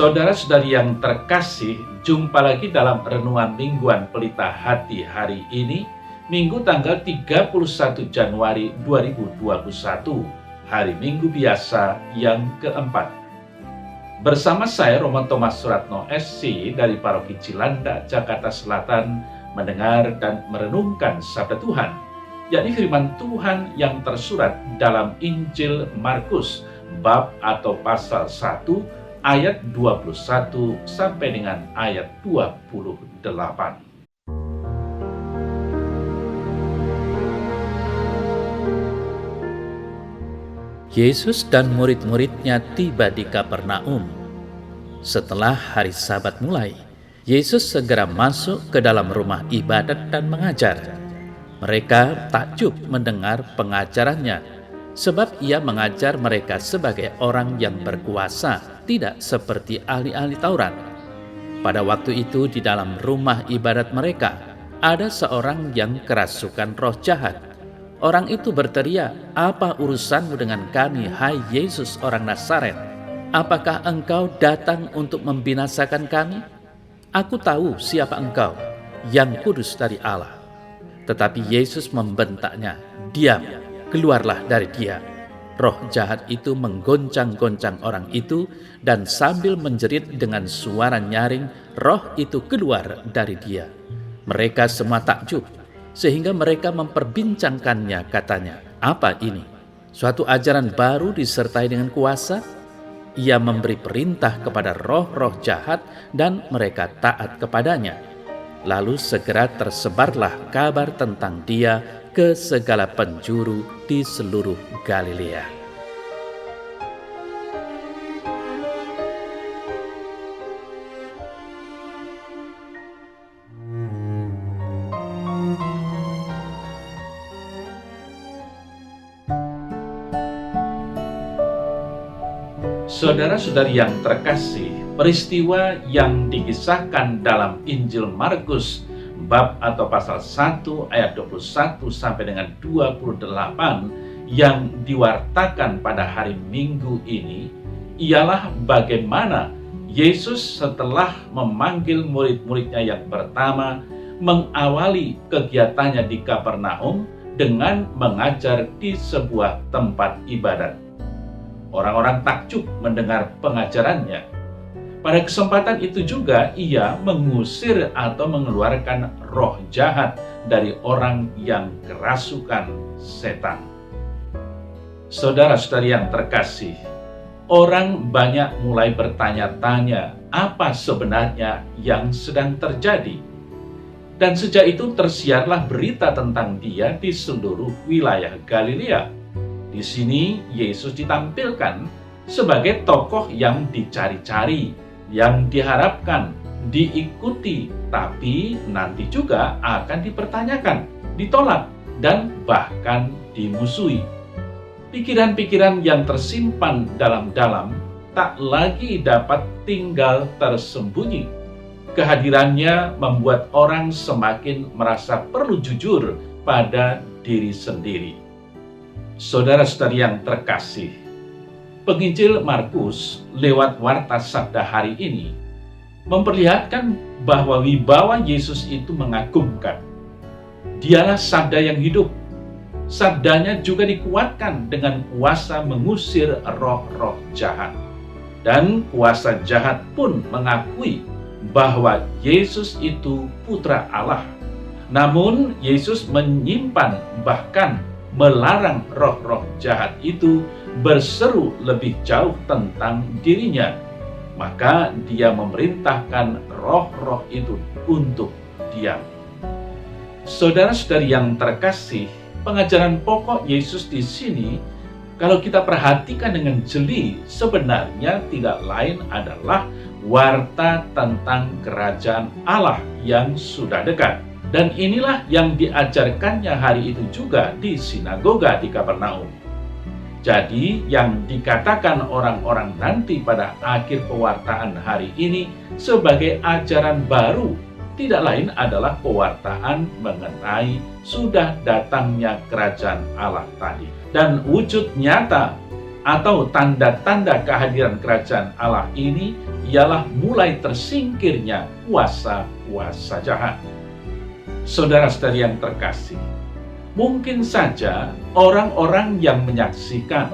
Saudara-saudari yang terkasih, jumpa lagi dalam Renungan Mingguan Pelita Hati hari ini, Minggu tanggal 31 Januari 2021, hari Minggu biasa yang keempat. Bersama saya, Romo Thomas Suratno SC dari Paroki Cilanda, Jakarta Selatan, mendengar dan merenungkan Sabda Tuhan, yakni firman Tuhan yang tersurat dalam Injil Markus, bab atau pasal 1, ayat 21 sampai dengan ayat 28. Yesus dan murid-muridnya tiba di Kapernaum. Setelah hari Sabat mulai, Yesus segera masuk ke dalam rumah ibadat dan mengajar. Mereka takjub mendengar pengajarannya, sebab ia mengajar mereka sebagai orang yang berkuasa, tidak seperti ahli-ahli Taurat. Pada waktu itu di dalam rumah ibadat mereka, ada seorang yang kerasukan roh jahat. Orang itu berteriak, "Apa urusanmu dengan kami, hai Yesus orang Nazaret? Apakah engkau datang untuk membinasakan kami? Aku tahu siapa engkau, yang kudus dari Allah." Tetapi Yesus membentaknya, "Diam, keluarlah dari dia." Roh jahat itu menggoncang-goncang orang itu, dan sambil menjerit dengan suara nyaring, roh itu keluar dari dia. Mereka semua takjub, sehingga mereka memperbincangkannya, katanya, "Apa ini? Suatu ajaran baru disertai dengan kuasa?" Ia memberi perintah kepada roh-roh jahat dan mereka taat kepadanya. Lalu segera tersebarlah kabar tentang dia ke segala penjuru di seluruh Galilea. Saudara-saudari yang terkasih, peristiwa yang dikisahkan dalam Injil Markus bab atau pasal 1 ayat 21 sampai dengan 28 yang diwartakan pada hari Minggu ini ialah bagaimana Yesus setelah memanggil murid-muridnya yang pertama mengawali kegiatannya di Kapernaum dengan mengajar di sebuah tempat ibadat. Orang-orang takjub mendengar pengajarannya. Pada kesempatan itu juga ia mengusir atau mengeluarkan roh jahat dari orang yang kerasukan setan. Saudara-saudari yang terkasih, orang banyak mulai bertanya-tanya apa sebenarnya yang sedang terjadi. Dan sejak itu tersiarlah berita tentang dia di seluruh wilayah Galilea. Di sini Yesus ditampilkan sebagai tokoh yang dicari-cari, yang diharapkan, diikuti, tapi nanti juga akan dipertanyakan, ditolak, dan bahkan dimusuhi. Pikiran-pikiran yang tersimpan dalam-dalam tak lagi dapat tinggal tersembunyi. Kehadirannya membuat orang semakin merasa perlu jujur pada diri sendiri. Saudara-saudari yang terkasih, penginjil Markus lewat warta sabda hari ini memperlihatkan bahwa wibawa Yesus itu mengagumkan. Dialah sabda yang hidup. Sabdanya juga dikuatkan dengan kuasa mengusir roh-roh jahat. Dan kuasa jahat pun mengakui bahwa Yesus itu putra Allah. Namun Yesus menyimpan, bahkan melarang roh-roh jahat itu berseru lebih jauh tentang dirinya. Maka dia memerintahkan roh-roh itu untuk diam. Saudara-saudari yang terkasih, pengajaran pokok Yesus di sini, kalau kita perhatikan dengan jeli, sebenarnya tidak lain adalah warta tentang kerajaan Allah yang sudah dekat. Dan inilah yang diajarkannya hari itu juga di sinagoga di Kapernaum. Jadi yang dikatakan orang-orang nanti pada akhir pewartaan hari ini sebagai ajaran baru tidak lain adalah pewartaan mengenai sudah datangnya kerajaan Allah tadi. Dan wujud nyata atau tanda-tanda kehadiran kerajaan Allah ini ialah mulai tersingkirnya kuasa-kuasa jahat. Saudara-saudari yang terkasih, mungkin saja orang-orang yang menyaksikan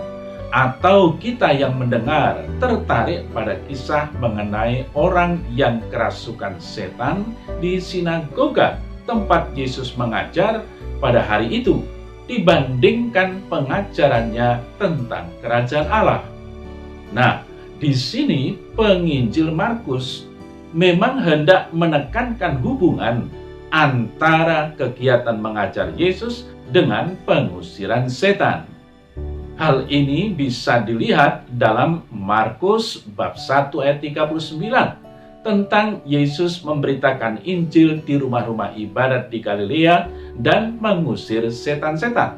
atau kita yang mendengar tertarik pada kisah mengenai orang yang kerasukan setan di sinagoga tempat Yesus mengajar pada hari itu, dibandingkan pengajarannya tentang kerajaan Allah. Nah, di sini penginjil Markus memang hendak menekankan hubungan antara kegiatan mengajar Yesus dengan pengusiran setan. Hal ini bisa dilihat dalam Markus bab 1 ayat 39 tentang Yesus memberitakan Injil di rumah-rumah ibadat di Galilea dan mengusir setan-setan.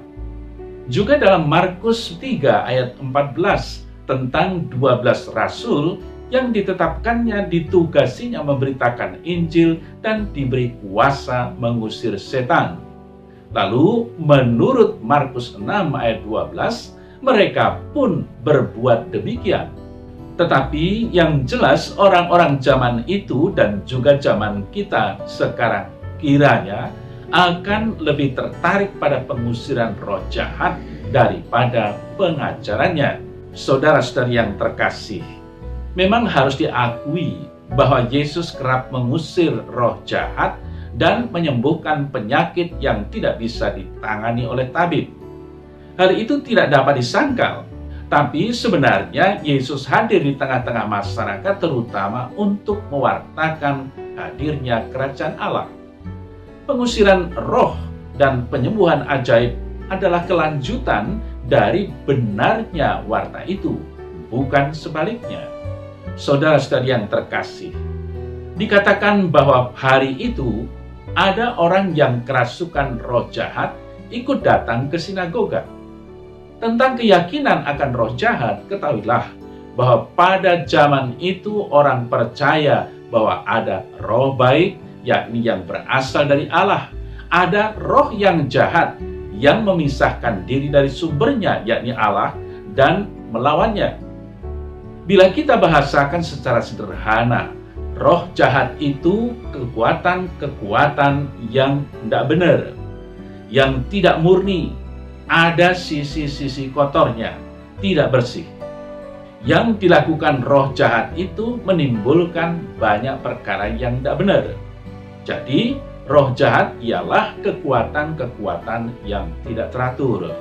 Juga dalam Markus 3 ayat 14 tentang 12 rasul yang ditetapkannya ditugasinya memberitakan Injil dan diberi kuasa mengusir setan. Lalu menurut Markus 6 ayat 12, mereka pun berbuat demikian. Tetapi yang jelas orang-orang zaman itu dan juga zaman kita sekarang kiranya akan lebih tertarik pada pengusiran roh jahat daripada pengajarannya. Saudara-saudari yang terkasih, memang harus diakui bahwa Yesus kerap mengusir roh jahat dan menyembuhkan penyakit yang tidak bisa ditangani oleh tabib. Hal itu tidak dapat disangkal, tapi sebenarnya Yesus hadir di tengah-tengah masyarakat terutama untuk mewartakan hadirnya kerajaan Allah. Pengusiran roh dan penyembuhan ajaib adalah kelanjutan dari benarnya warta itu, bukan sebaliknya. Saudara-saudari yang terkasih, dikatakan bahwa hari itu ada orang yang kerasukan roh jahat ikut datang ke sinagoga. Tentang keyakinan akan roh jahat, ketahuilah bahwa pada zaman itu orang percaya bahwa ada roh baik, yakni yang berasal dari Allah. Ada roh yang jahat yang memisahkan diri dari sumbernya, yakni Allah, dan melawannya. Bila kita bahasakan secara sederhana, roh jahat itu kekuatan-kekuatan yang tidak benar, yang tidak murni, ada sisi-sisi kotornya, tidak bersih. Yang dilakukan roh jahat itu menimbulkan banyak perkara yang tidak benar. Jadi, roh jahat ialah kekuatan-kekuatan yang tidak teratur,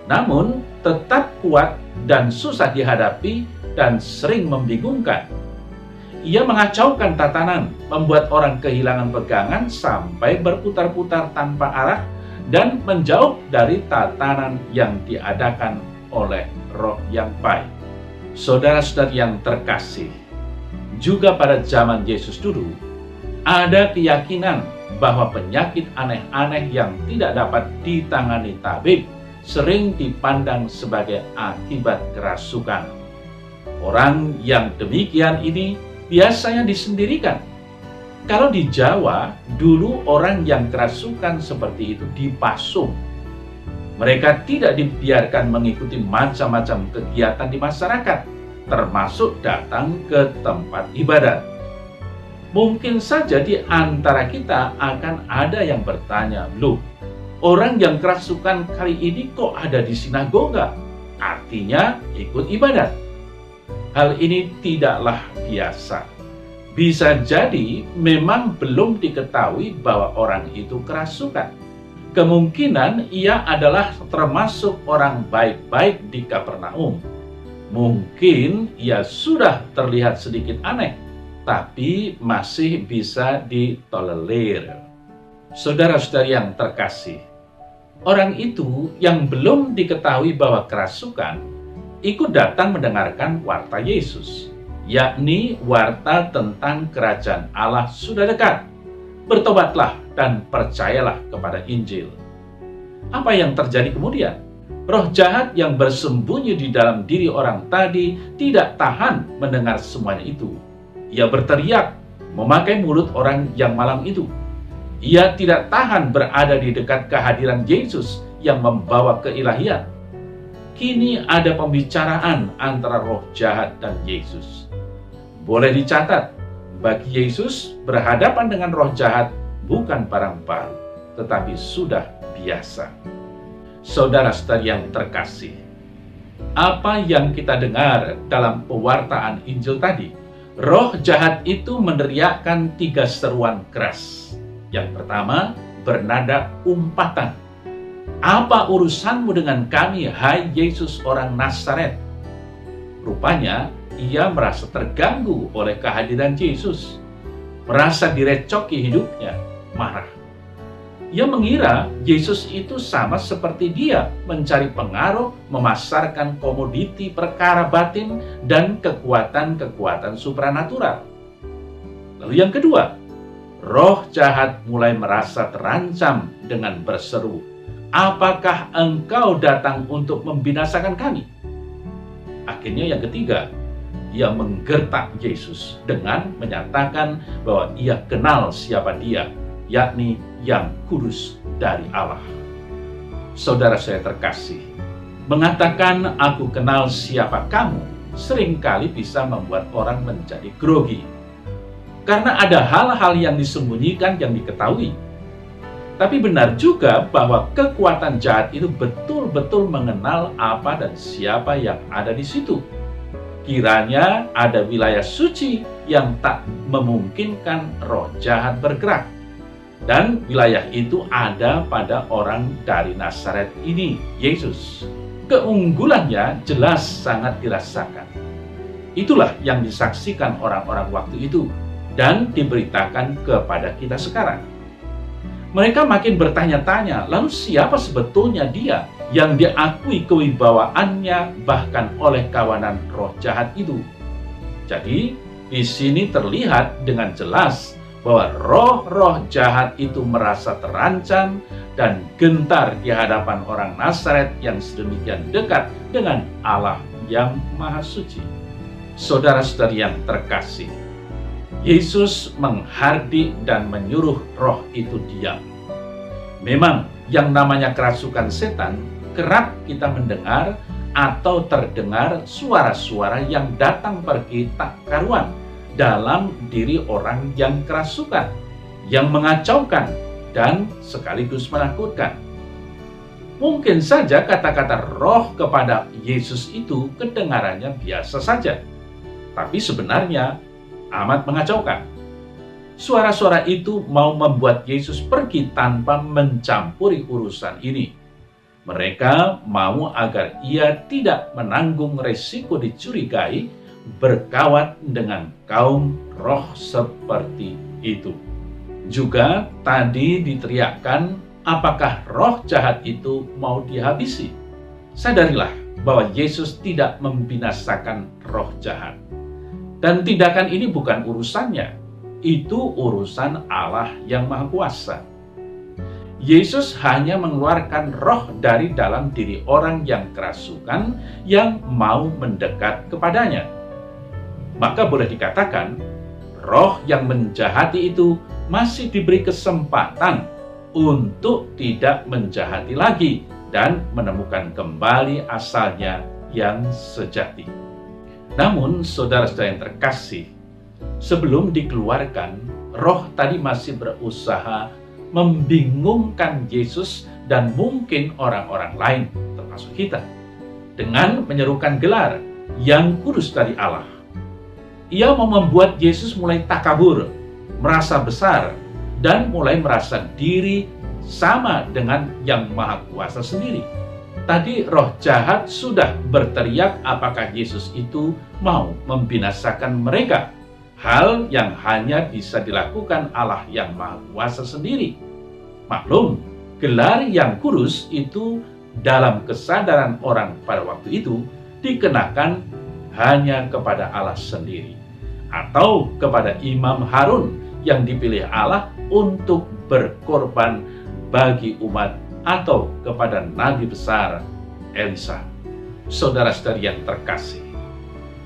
namun tetap kuat dan susah dihadapi dan sering membingungkan. Ia mengacaukan tatanan, membuat orang kehilangan pegangan sampai berputar-putar tanpa arah dan menjauh dari tatanan yang diadakan oleh roh yang baik. Saudara-saudari yang terkasih, juga pada zaman Yesus dulu, ada keyakinan bahwa penyakit aneh-aneh yang tidak dapat ditangani tabib sering dipandang sebagai akibat kerasukan. Orang yang demikian ini biasanya disendirikan. Kalau di Jawa, dulu orang yang kerasukan seperti itu dipasung. Mereka tidak dibiarkan mengikuti macam-macam kegiatan di masyarakat, termasuk datang ke tempat ibadat. Mungkin saja di antara kita akan ada yang bertanya, "Loh, orang yang kerasukan kali ini kok ada di sinagoga? Artinya ikut ibadat." Hal ini tidaklah biasa. Bisa jadi memang belum diketahui bahwa orang itu kerasukan. Kemungkinan ia adalah termasuk orang baik-baik di Kapernaum. Mungkin ia sudah terlihat sedikit aneh, tapi masih bisa ditolerir. Saudara-saudari yang terkasih, orang itu yang belum diketahui bahwa kerasukan ikut datang mendengarkan warta Yesus, yakni warta tentang kerajaan Allah sudah dekat. Bertobatlah dan percayalah kepada Injil. Apa yang terjadi kemudian? Roh jahat yang bersembunyi di dalam diri orang tadi tidak tahan mendengar semuanya itu. Ia berteriak, memakai mulut orang yang malang itu. Ia tidak tahan berada di dekat kehadiran Yesus yang membawa keilahian. kini ada pembicaraan antara roh jahat dan Yesus. Boleh dicatat, bagi Yesus berhadapan dengan roh jahat bukan barang baru, tetapi sudah biasa. Saudara-saudari yang terkasih, apa yang kita dengar dalam pewartaan Injil tadi? Roh jahat itu meneriakkan 3 seruan keras. Yang pertama, bernada umpatan. Apa urusanmu dengan kami, hai Yesus orang Nazaret? Rupanya, ia merasa terganggu oleh kehadiran Yesus. Merasa direcoki hidupnya, marah. Ia mengira Yesus itu sama seperti dia, mencari pengaruh, memasarkan komoditi perkara batin dan kekuatan-kekuatan supranatural. Lalu yang kedua, roh jahat mulai merasa terancam dengan berseru, apakah engkau datang untuk membinasakan kami? Akhirnya yang ketiga, ia menggertak Yesus dengan menyatakan bahwa ia kenal siapa dia, yakni yang kudus dari Allah. Saudara saya terkasih, mengatakan aku kenal siapa kamu seringkali bisa membuat orang menjadi grogi. Karena ada hal-hal yang disembunyikan yang diketahui. Tapi benar juga bahwa kekuatan jahat itu betul-betul mengenal apa dan siapa yang ada di situ. Kiranya ada wilayah suci yang tak memungkinkan roh jahat bergerak. Dan wilayah itu ada pada orang dari Nazaret ini, Yesus. Keunggulannya jelas sangat dirasakan. Itulah yang disaksikan orang-orang waktu itu dan diberitakan kepada kita sekarang. Mereka makin bertanya-tanya, lalu siapa sebetulnya dia yang diakui kewibawaannya bahkan oleh kawanan roh jahat itu? Jadi, di sini terlihat dengan jelas bahwa roh-roh jahat itu merasa terancam dan gentar di hadapan orang Nazaret yang sedemikian dekat dengan Allah yang Maha Suci. Saudara-saudari yang terkasih, Yesus menghardik dan menyuruh roh itu diam. Memang yang namanya kerasukan setan kerap kita mendengar atau terdengar suara-suara yang datang pergi tak karuan dalam diri orang yang kerasukan, yang mengacaukan dan sekaligus menakutkan. Mungkin saja kata-kata roh kepada Yesus itu kedengarannya biasa saja, tapi sebenarnya amat mengacaukan. Suara-suara itu mau membuat Yesus pergi tanpa mencampuri urusan ini. Mereka mau agar ia tidak menanggung resiko dicurigai berkawat dengan kaum roh seperti itu. Juga tadi diteriakkan, apakah roh jahat itu mau dihabisi? Sadarilah bahwa Yesus tidak membinasakan roh jahat. Dan tindakan ini bukan urusannya, itu urusan Allah yang Maha Kuasa. Yesus hanya mengeluarkan roh dari dalam diri orang yang kerasukan yang mau mendekat kepadanya. Maka boleh dikatakan, roh yang menjahati itu masih diberi kesempatan untuk tidak menjahati lagi dan menemukan kembali asalnya yang sejati. Namun, saudara-saudara yang terkasih, sebelum dikeluarkan, roh tadi masih berusaha membingungkan Yesus dan mungkin orang-orang lain, termasuk kita, dengan menyerukan gelar yang kudus dari Allah. Ia mau membuat Yesus mulai takabur, merasa besar, dan mulai merasa diri sama dengan yang Maha Kuasa sendiri. Tadi roh jahat sudah berteriak apakah Yesus itu mau membinasakan mereka. Hal yang hanya bisa dilakukan Allah yang Maha Kuasa sendiri. Maklum, gelar yang kudus itu dalam kesadaran orang pada waktu itu dikenakan hanya kepada Allah sendiri. Atau kepada Imam Harun yang dipilih Allah untuk berkorban bagi umat, atau kepada Nabi besar Elisa. Saudara-saudari yang terkasih,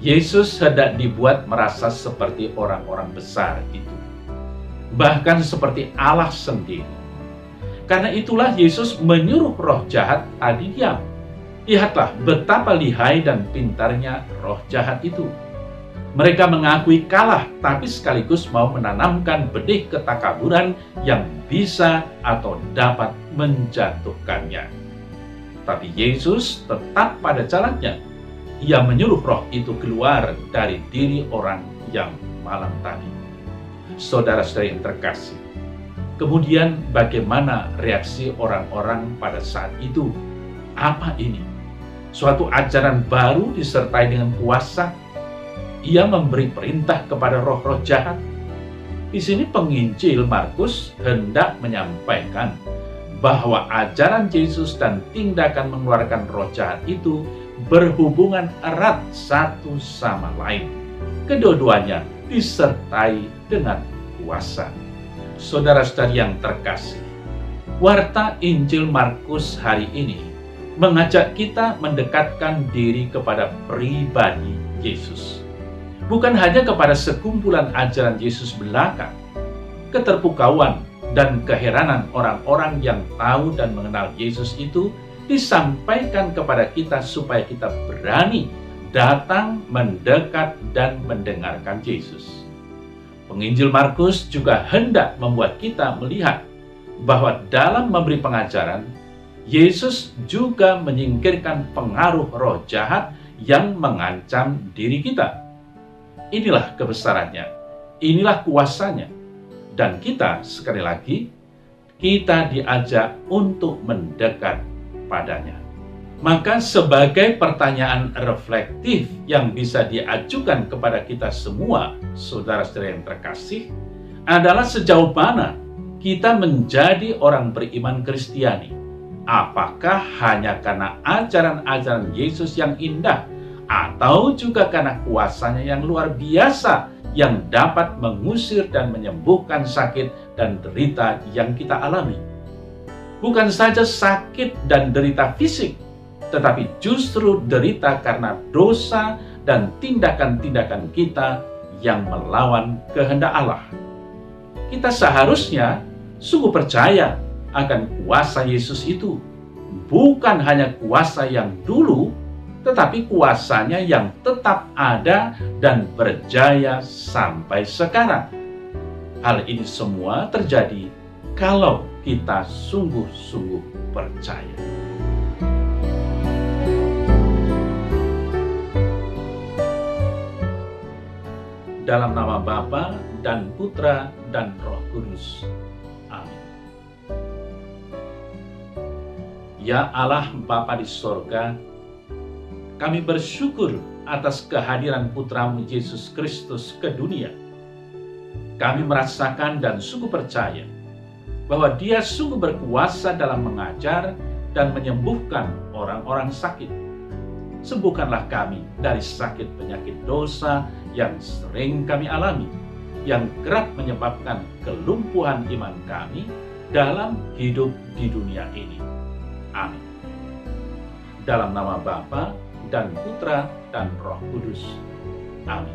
Yesus hendak dibuat merasa seperti orang-orang besar itu, bahkan seperti Allah sendiri. Karena itulah Yesus menyuruh roh jahat tadi diam. Lihatlah betapa lihai dan pintarnya roh jahat itu. Mereka mengakui kalah, tapi sekaligus mau menanamkan benih ketakaburan yang bisa atau dapat menjatuhkannya. Tapi Yesus tetap pada jalannya. Ia menyuruh roh itu keluar dari diri orang yang malang tadi. Saudara-saudara yang terkasih, kemudian bagaimana reaksi orang-orang pada saat itu? Apa ini? Suatu ajaran baru disertai dengan kuasa. Ia memberi perintah kepada roh-roh jahat. Di sini penginjil Markus hendak menyampaikan bahwa ajaran Yesus dan tindakan mengeluarkan roh jahat itu berhubungan erat satu sama lain. Kedua-duanya disertai dengan kuasa. Saudara-saudari yang terkasih, warta Injil Markus hari ini mengajak kita mendekatkan diri kepada pribadi Yesus. Bukan hanya kepada sekumpulan ajaran Yesus belaka. Keterpukauan dan keheranan orang-orang yang tahu dan mengenal Yesus itu disampaikan kepada kita supaya kita berani datang, mendekat, dan mendengarkan Yesus. Penginjil Markus juga hendak membuat kita melihat bahwa dalam memberi pengajaran, Yesus juga menyingkirkan pengaruh roh jahat yang mengancam diri kita. Inilah kebesarannya, inilah kuasanya. Dan kita, sekali lagi, kita diajak untuk mendekat padanya. Maka sebagai pertanyaan reflektif yang bisa diajukan kepada kita semua, saudara-saudara yang terkasih, adalah sejauh mana kita menjadi orang beriman Kristiani. Apakah hanya karena ajaran-ajaran Yesus yang indah, atau juga karena kuasanya yang luar biasa yang dapat mengusir dan menyembuhkan sakit dan derita yang kita alami? Bukan saja sakit dan derita fisik, tetapi justru derita karena dosa dan tindakan-tindakan kita yang melawan kehendak Allah. Kita seharusnya sungguh percaya akan kuasa Yesus itu, bukan hanya kuasa yang dulu, tetapi kuasanya yang tetap ada dan berjaya sampai sekarang. Hal ini semua terjadi kalau kita sungguh-sungguh percaya. Dalam nama Bapa dan Putra dan Roh Kudus. Amin. Ya Allah Bapa di sorga, kami bersyukur atas kehadiran Putramu Yesus Kristus ke dunia. Kami merasakan dan sungguh percaya bahwa Dia sungguh berkuasa dalam mengajar dan menyembuhkan orang-orang sakit. Sembuhkanlah kami dari sakit penyakit dosa yang sering kami alami, yang kerap menyebabkan kelumpuhan iman kami dalam hidup di dunia ini. Amin. Dalam nama Bapa dan Putra dan Roh Kudus. Amin.